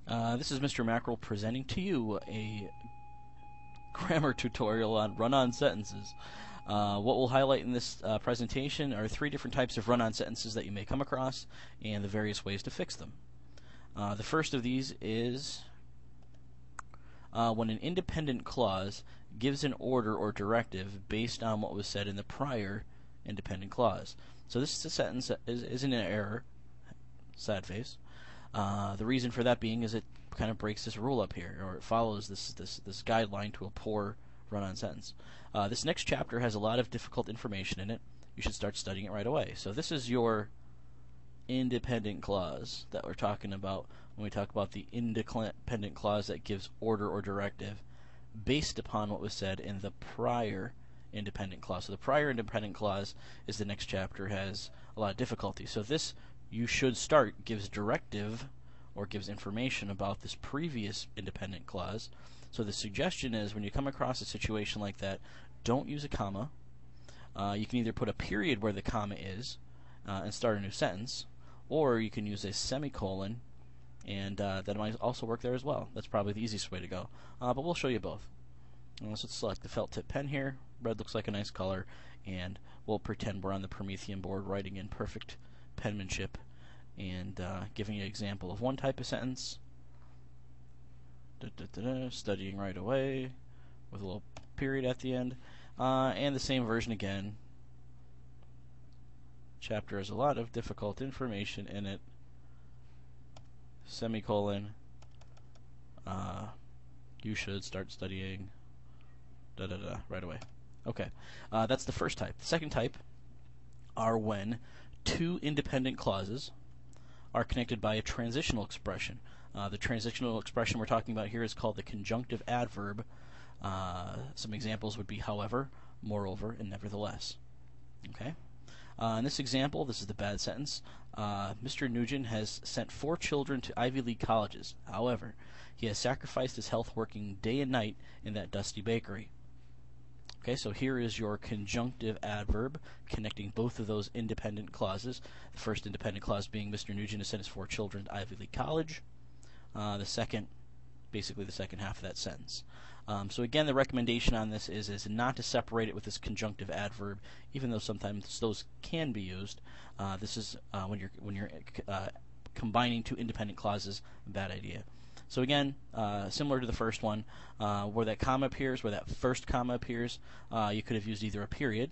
This is Mr. Mackerel presenting to you a grammar tutorial on run-on sentences. What we'll highlight in this presentation are three different types of run-on sentences that you may come across and the various ways to fix them. The first of these is when an independent clause gives an order or directive based on what was said in the prior independent clause. So this is a sentence that isn't an error, sad face. The reason for that being is it kind of breaks this rule up here, or it follows this guideline to a poor run-on sentence. This next chapter has a lot of difficult information in it. You should start studying it right away. So this is your independent clause that we're talking about when we talk about the independent clause that gives order or directive based upon what was said in the prior independent clause. So the prior independent clause is the next chapter, has a lot of difficulty. So this you should start gives directive or gives information about this previous independent clause. So the suggestion is when you come across a situation like that, don't use a comma. You can either put a period where the comma is and start a new sentence, or you can use a semicolon, and that might also work there as well. That's probably the easiest way to go. But we'll show you both. So let's select the felt tip pen here. Red looks like a nice color, and we'll pretend we're on the Promethean board writing in perfect penmanship and giving you an example of one type of sentence. Studying right away with a little period at the end, and the same version again. Chapter has a lot of difficult information in it. Semicolon. You should start studying right away. Okay, that's the first type. The second type are when two independent clauses are connected by a transitional expression. The transitional expression we're talking about here is called the conjunctive adverb. Some examples would be however, moreover, and nevertheless. Okay. In this example, this is the bad sentence. Mr. Nugent has sent 4 children to Ivy League colleges. However, he has sacrificed his health working day and night in that dusty bakery. Okay, so here is your conjunctive adverb connecting both of those independent clauses. The first independent clause being Mr. Nugent has sent his 4 children to Ivy League College. The second, basically the second half of that sentence. So again, the recommendation on this is not to separate it with this conjunctive adverb, even though sometimes those can be used. This is when you're combining two independent clauses, a bad idea. So again, similar to the first one, where that comma appears, where that first comma appears, you could have used either a period,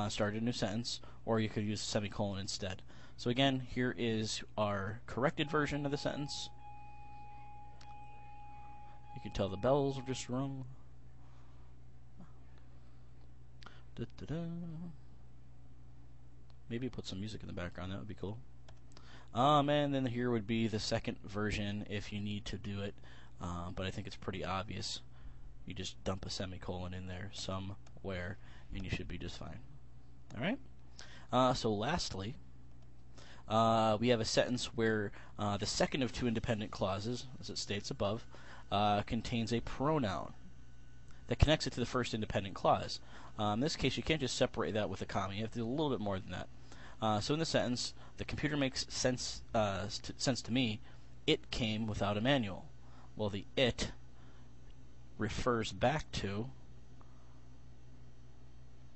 started a new sentence, or you could use a semicolon instead. So again, here is our corrected version of the sentence. You can tell the bells are just rung. Maybe put some music in the background, that would be cool. And then here would be the second version if you need to do it, but I think it's pretty obvious. You just dump a semicolon in there somewhere, and you should be just fine. Alright? So lastly, we have a sentence where the second of two independent clauses, as it states above, contains a pronoun that connects it to the first independent clause. In this case, you can't just separate that with a comma. You have to do a little bit more than that. So in the sentence, the computer makes sense to me. It came without a manual. Well, the it refers back to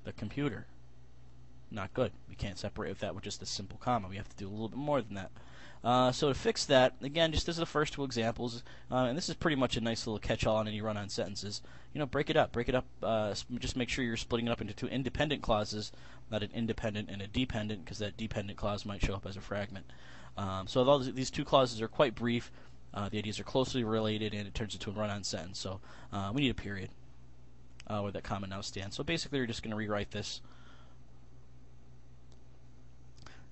the computer. Not good. We can't separate with that with just a simple comma. We have to do a little bit more than that. So to fix that, again, just as the first two examples, and this is pretty much a nice little catch-all on any run-on sentences. You know, break it up. Just make sure you're splitting it up into two independent clauses, not an independent and a dependent, because that dependent clause might show up as a fragment. So although these two clauses are quite brief, the ideas are closely related, and it turns into a run-on sentence. So we need a period where that comma now stands. So basically, we're just going to rewrite this.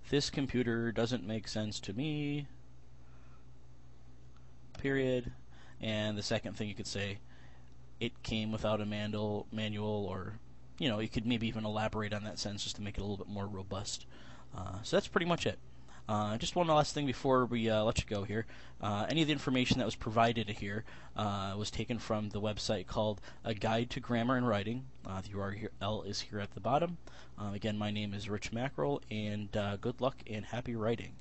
This computer doesn't make sense to me, period. And the second thing you could say, it came without a manual, or, you know, you could maybe even elaborate on that sentence just to make it a little bit more robust. So that's pretty much it. Just one last thing before we let you go here. Any of the information that was provided here was taken from the website called A Guide to Grammar and Writing. The URL is here at the bottom. Again, my name is Rich Mackerel, and good luck and happy writing.